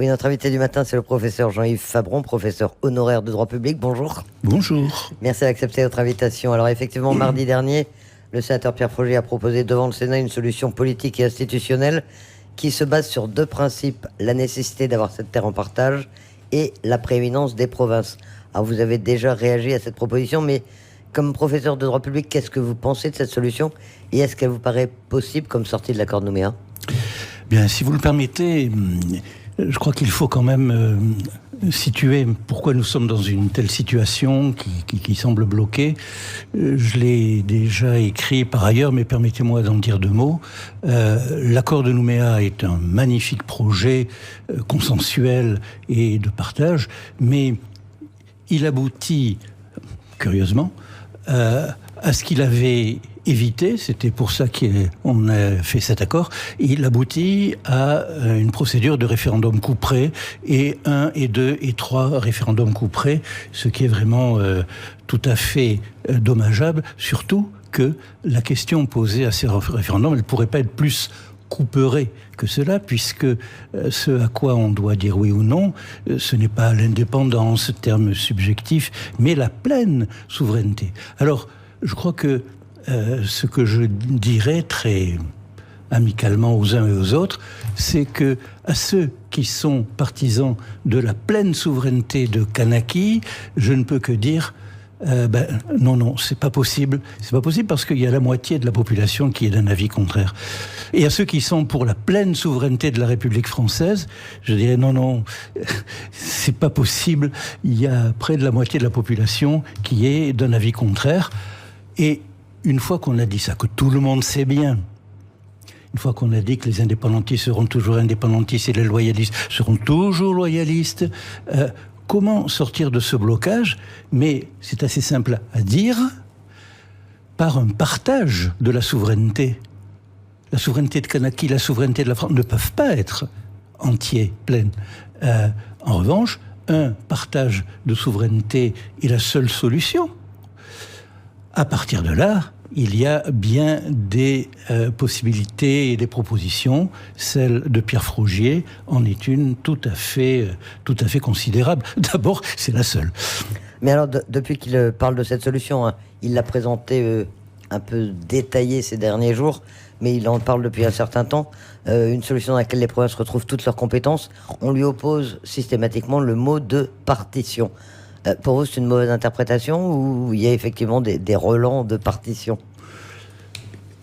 Oui, notre invité du matin, c'est le professeur Jean-Yves Fabron, professeur honoraire de droit public. Bonjour. Bonjour. Merci d'accepter notre invitation. Alors effectivement, mardi dernier, le sénateur Pierre Frogier a proposé devant le Sénat une solution politique et institutionnelle qui se base sur deux principes: la nécessité d'avoir cette terre en partage et la prééminence des provinces. Alors vous avez déjà réagi à cette proposition, mais comme professeur de droit public, qu'est-ce que vous pensez de cette solution et est-ce qu'elle vous paraît possible comme sortie de l'accord de Nouméa? Bien, si vous le permettez, je crois qu'il faut quand même situer pourquoi nous sommes dans une telle situation qui semble bloquée. Je l'ai déjà écrit par ailleurs, mais permettez-moi d'en dire deux mots. L'accord de Nouméa est un magnifique projet consensuel et de partage, mais il aboutit, curieusement, à ce qu'il avait évité, c'était pour ça qu'on a fait cet accord, il aboutit à une procédure de référendum couperet, et 1, et 2, et 3 référendums couperets, ce qui est vraiment tout à fait dommageable, surtout que la question posée à ces référendums, elle ne pourrait pas être plus couperée que cela, puisque ce à quoi on doit dire oui ou non, ce n'est pas l'indépendance, terme subjectif, mais la pleine souveraineté. Alors, je crois que ce que je dirais très amicalement aux uns et aux autres, c'est que à ceux qui sont partisans de la pleine souveraineté de Kanaki, je ne peux que dire non, c'est pas possible. C'est pas possible parce qu'il y a la moitié de la population qui est d'un avis contraire. Et à ceux qui sont pour la pleine souveraineté de la République française, je dirais non, c'est pas possible. Il y a près de la moitié de la population qui est d'un avis contraire. Et une fois qu'on a dit ça, que tout le monde sait bien, une fois qu'on a dit que les indépendantistes seront toujours indépendantistes et les loyalistes seront toujours loyalistes, comment sortir de ce blocage? Mais c'est assez simple à dire, par un partage de la souveraineté. La souveraineté de Kanaki, la souveraineté de la France ne peuvent pas être entiers, pleines. En revanche, un partage de souveraineté est la seule solution. À partir de là, il y a bien des possibilités et des propositions. Celle de Pierre Frogier en est une tout à fait considérable. D'abord, c'est la seule. Mais alors, depuis qu'il parle de cette solution, il l'a présentée un peu détaillée ces derniers jours, mais il en parle depuis un certain temps. Une solution dans laquelle les provinces retrouvent toutes leurs compétences. On lui oppose systématiquement le mot de partition. Pour vous, c'est une mauvaise interprétation ou il y a effectivement des relents de partition?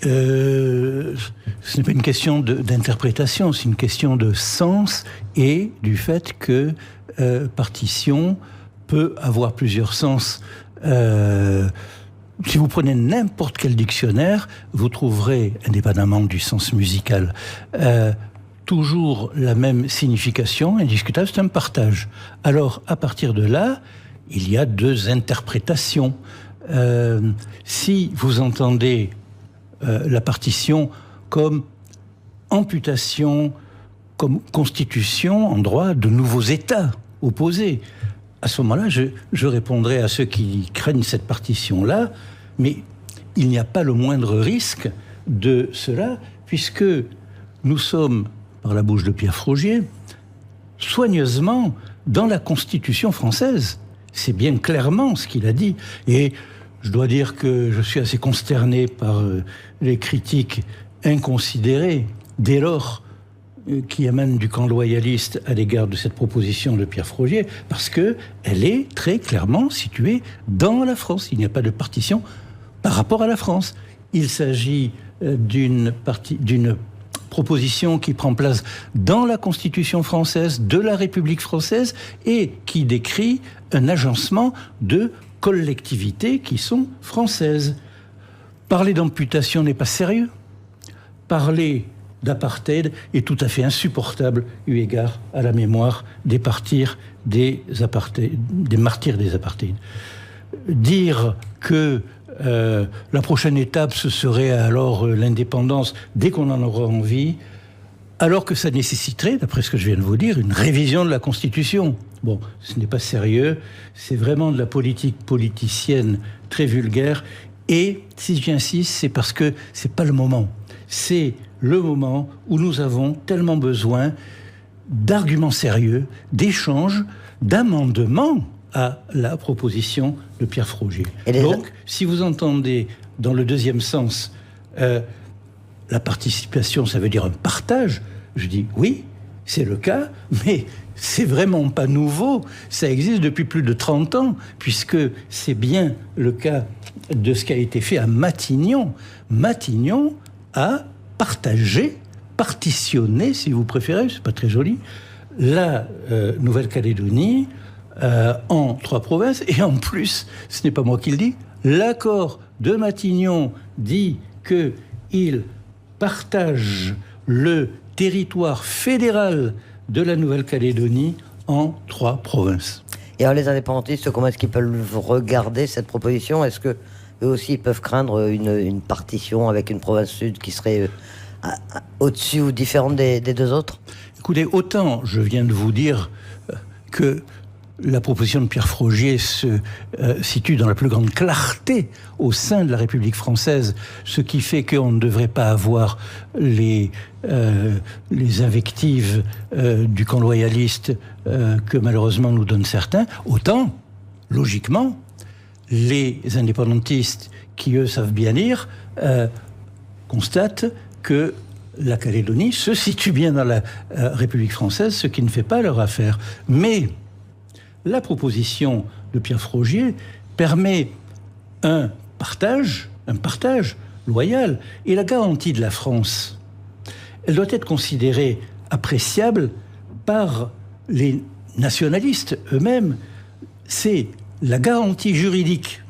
Ce n'est pas une question d'interprétation, c'est une question de sens et du fait que partition peut avoir plusieurs sens. Si vous prenez n'importe quel dictionnaire, vous trouverez, indépendamment du sens musical, toujours la même signification indiscutable, c'est un partage. Alors, à partir de là, il y a deux interprétations. Si vous entendez la partition comme amputation, comme constitution en droit de nouveaux États opposés, à ce moment-là, je répondrai à ceux qui craignent cette partition-là, mais il n'y a pas le moindre risque de cela, puisque nous sommes, par la bouche de Pierre Frogier, soigneusement dans la Constitution française. C'est bien clairement ce qu'il a dit. Et je dois dire que je suis assez consterné par les critiques inconsidérées, dès lors, qui émanent du camp loyaliste à l'égard de cette proposition de Pierre Frogier, parce qu'elle est très clairement située dans la France. Il n'y a pas de partition par rapport à la France. Il s'agit d'une proposition qui prend place dans la Constitution française, de la République française, et qui décrit un agencement de collectivités qui sont françaises. Parler d'amputation n'est pas sérieux. Parler d'apartheid est tout à fait insupportable eu égard à la mémoire des martyrs des apartheids. Dire que la prochaine étape, ce serait alors l'indépendance dès qu'on en aura envie, alors que ça nécessiterait, d'après ce que je viens de vous dire, une révision de la Constitution. Bon, ce n'est pas sérieux, c'est vraiment de la politique politicienne très vulgaire, et si j'insiste, c'est parce que c'est pas le moment. C'est le moment où nous avons tellement besoin d'arguments sérieux, d'échanges, d'amendements à la proposition de Pierre Frogier. Donc, si vous entendez dans le deuxième sens, la participation, ça veut dire un partage, je dis oui, c'est le cas, mais c'est vraiment pas nouveau. Ça existe depuis plus de 30 ans, puisque c'est bien le cas de ce qui a été fait à Matignon. Matignon a partagé, partitionné, si vous préférez, c'est pas très joli, la Nouvelle-Calédonie en 3 provinces. Et en plus, ce n'est pas moi qui le dis, l'accord de Matignon dit qu'il partage le territoire fédéral de la Nouvelle-Calédonie en 3 provinces. Et alors les indépendantistes, comment est-ce qu'ils peuvent regarder cette proposition ? Est-ce qu'eux aussi ils peuvent craindre une partition avec une province sud qui serait au-dessus ou différente des 2 autres ? Écoutez, autant je viens de vous dire que la proposition de Pierre Frogier se situe dans la plus grande clarté au sein de la République française, ce qui fait qu'on ne devrait pas avoir les invectives du camp loyaliste que malheureusement nous donnent certains. Autant, logiquement, les indépendantistes qui, eux, savent bien lire, constatent que la Calédonie se situe bien dans la République française, ce qui ne fait pas leur affaire. Mais la proposition de Pierre Frogier permet un partage loyal. Et la garantie de la France, elle doit être considérée appréciable par les nationalistes eux-mêmes. C'est la garantie juridique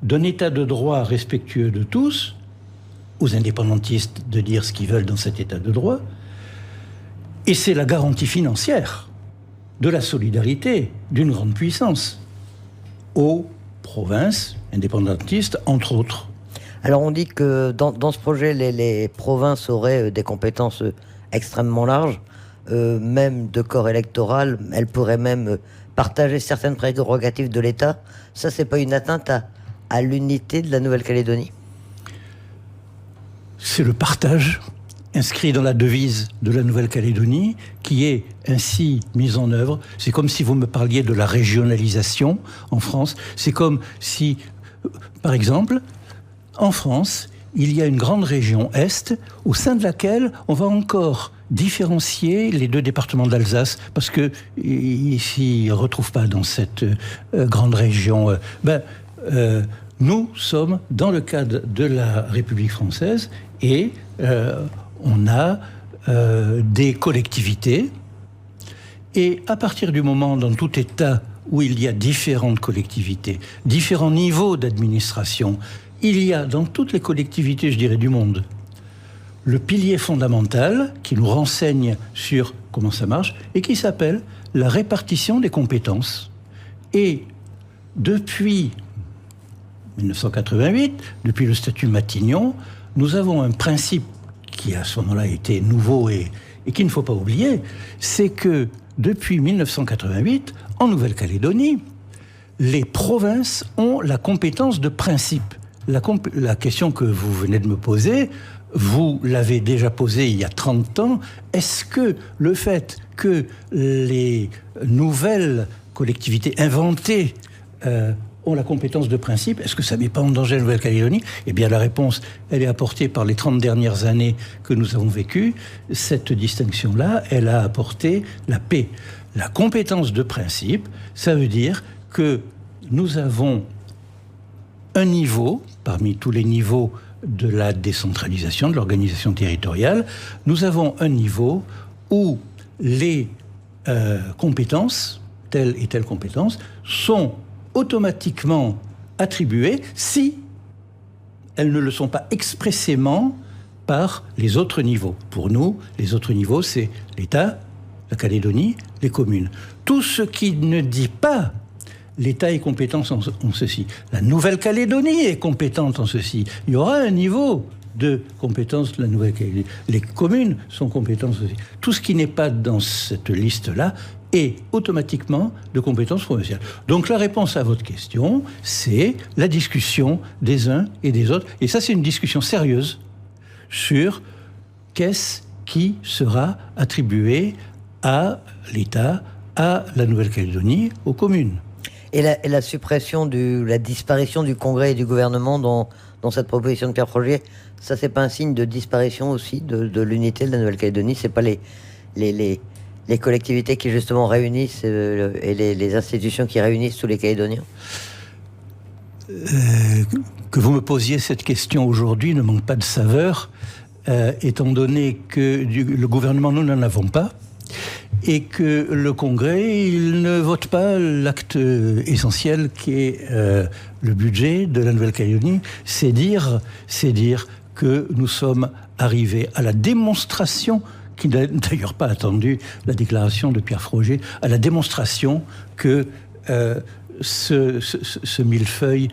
d'un état de droit respectueux de tous, aux indépendantistes de dire ce qu'ils veulent dans cet état de droit, et c'est la garantie financière de la solidarité d'une grande puissance aux provinces indépendantistes, entre autres. Alors on dit que dans ce projet, les provinces auraient des compétences extrêmement larges, même de corps électoral. Elles pourraient même partager certaines prérogatives de l'État. Ça, c'est pas une atteinte à l'unité de la Nouvelle-Calédonie ? C'est le partage inscrit dans la devise de la Nouvelle-Calédonie, qui est ainsi mise en œuvre. C'est comme si vous me parliez de la régionalisation en France. C'est comme si, par exemple, en France, il y a une grande région Est, au sein de laquelle on va encore différencier les 2 départements d'Alsace, parce qu'ils ne s'y retrouvent pas dans cette grande région. Nous sommes dans le cadre de la République française et on a des collectivités. Et à partir du moment, dans tout État où il y a différentes collectivités, différents niveaux d'administration, il y a dans toutes les collectivités, je dirais, du monde, le pilier fondamental qui nous renseigne sur comment ça marche et qui s'appelle la répartition des compétences. Et depuis 1988, depuis le statut Matignon, nous avons un principe qui à ce moment-là était nouveau et qu'il ne faut pas oublier, c'est que depuis 1988, en Nouvelle-Calédonie, les provinces ont la compétence de principe. La question que vous venez de me poser, vous l'avez déjà posée il y a 30 ans. Est-ce que le fait que les nouvelles collectivités inventées ont la compétence de principe, est-ce que ça ne met pas en danger la Nouvelle-Calédonie ? Eh bien, la réponse, elle est apportée par les 30 dernières années que nous avons vécues. Cette distinction-là, elle a apporté la paix. La compétence de principe, ça veut dire que nous avons un niveau, parmi tous les niveaux de la décentralisation, de l'organisation territoriale, nous avons un niveau où les compétences, telle et telle compétence, sont automatiquement attribuées si elles ne le sont pas expressément par les autres niveaux. Pour nous, les autres niveaux, c'est l'État, la Calédonie, les communes. Tout ce qui ne dit pas l'État est compétent en ceci. La Nouvelle-Calédonie est compétente en ceci. Il y aura un niveau de compétence de la Nouvelle-Calédonie. Les communes sont compétentes en ceci. Tout ce qui n'est pas dans cette liste-là est automatiquement de compétence provinciale. Donc la réponse à votre question, c'est la discussion des uns et des autres. Et ça, c'est une discussion sérieuse sur qu'est-ce qui sera attribué à l'État, à la Nouvelle-Calédonie, aux communes. Et la suppression, la disparition du Congrès et du gouvernement dans cette proposition de Pierre Frogier, ça, c'est pas un signe de disparition aussi de l'unité de la Nouvelle-Calédonie? C'est pas les collectivités qui justement réunissent et les institutions qui réunissent tous les Calédoniens? Que vous me posiez cette question aujourd'hui ne manque pas de saveur, étant donné que le gouvernement, nous n'en avons pas, et que le Congrès, il ne vote pas l'acte essentiel qui est le budget de la Nouvelle-Calédonie. C'est dire que nous sommes arrivés à la démonstration, qui n'a d'ailleurs pas attendu la déclaration de Pierre Frogier, à la démonstration que ce millefeuille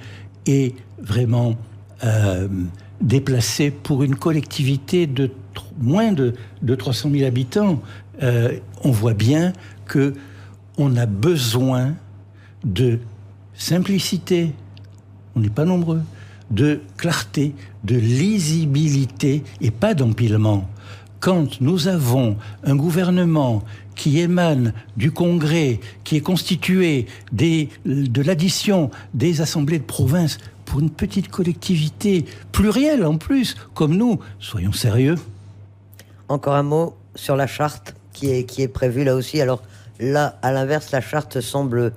est vraiment déplacé pour une collectivité de moins de 300 000 habitants. On voit bien qu'on a besoin de simplicité, on n'est pas nombreux, de clarté, de lisibilité et pas d'empilement. Quand nous avons un gouvernement qui émane du Congrès, qui est constitué de l'addition des assemblées de province pour une petite collectivité plurielle en plus, comme nous, soyons sérieux. Encore un mot sur la charte qui est prévue là aussi. Alors là, à l'inverse, la charte semble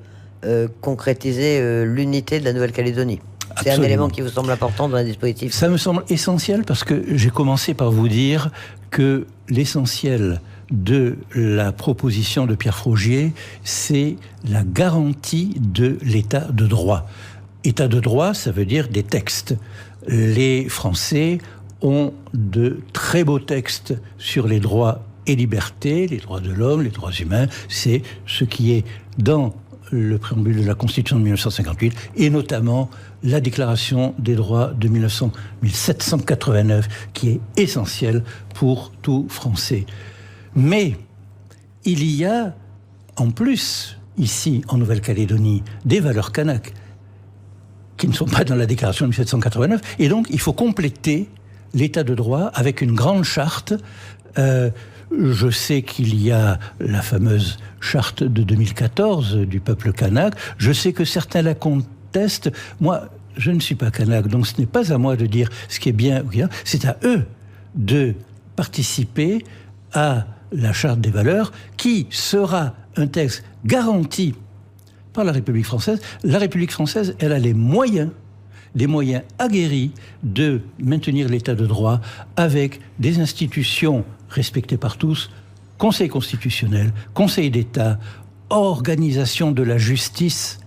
concrétiser l'unité de la Nouvelle-Calédonie. C'est un élément qui vous semble important dans le dispositif? Ça me semble essentiel parce que j'ai commencé par vous dire que l'essentiel de la proposition de Pierre Frogier, c'est la garantie de l'état de droit. État de droit, ça veut dire des textes. Les Français ont de très beaux textes sur les droits et libertés, les droits de l'homme, les droits humains. C'est ce qui est dans le préambule de la Constitution de 1958 et notamment la Déclaration des droits de 1789 qui est essentielle pour tout Français. Mais il y a en plus ici en Nouvelle-Calédonie des valeurs kanak qui ne sont pas dans la Déclaration de 1789 et donc il faut compléter l'état de droit avec une grande charte. Je sais qu'il y a la fameuse charte de 2014 du peuple kanak. Je sais que certains la contestent. Moi, je ne suis pas kanak, donc ce n'est pas à moi de dire ce qui est bien ou bien. C'est à eux de participer à la charte des valeurs qui sera un texte garanti par la République française. La République française, elle a les moyens aguerris de maintenir l'état de droit avec des institutions respectées par tous, Conseil constitutionnel, Conseil d'État, organisation de la justice.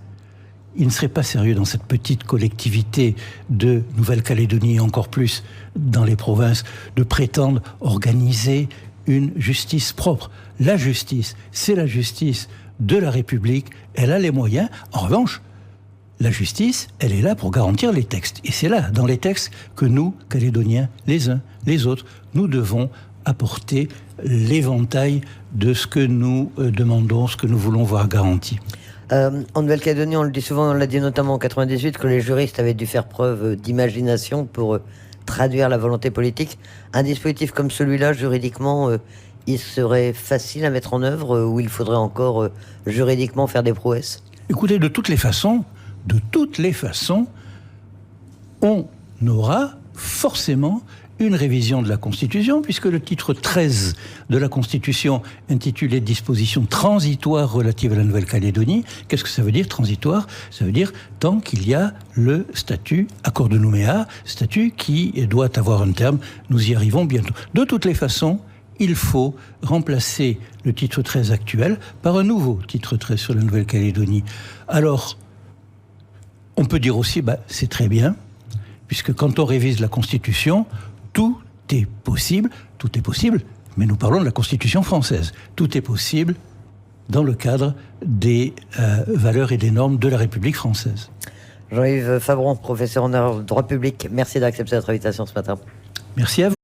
Il ne serait pas sérieux dans cette petite collectivité de Nouvelle-Calédonie, encore plus dans les provinces, de prétendre organiser une justice propre. La justice, c'est la justice de la République, elle a les moyens. En revanche, la justice, elle est là pour garantir les textes. Et c'est là, dans les textes, que nous, Calédoniens, les uns, les autres, nous devons apporter l'éventail de ce que nous demandons, ce que nous voulons voir garanti. En Nouvelle-Calédonie, on le dit souvent, on l'a dit notamment en 98, que les juristes avaient dû faire preuve d'imagination pour traduire la volonté politique. Un dispositif comme celui-là, juridiquement, il serait facile à mettre en œuvre ou il faudrait encore juridiquement faire des prouesses? Écoutez, de toutes les façons, on aura forcément une révision de la Constitution, puisque le titre 13 de la Constitution, intitulé « Dispositions transitoires relatives à la Nouvelle-Calédonie », qu'est-ce que ça veut dire, transitoire? Ça veut dire tant qu'il y a le statut, accord de Nouméa, statut qui doit avoir un terme, nous y arrivons bientôt. De toutes les façons, il faut remplacer le titre 13 actuel par un nouveau titre 13 sur la Nouvelle-Calédonie. Alors, on peut dire aussi, c'est très bien, puisque quand on révise la Constitution, tout est possible, mais nous parlons de la Constitution française. Tout est possible dans le cadre des valeurs et des normes de la République française. Jean-Yves Favron, professeur en droit public, merci d'accepter notre invitation ce matin. Merci à vous.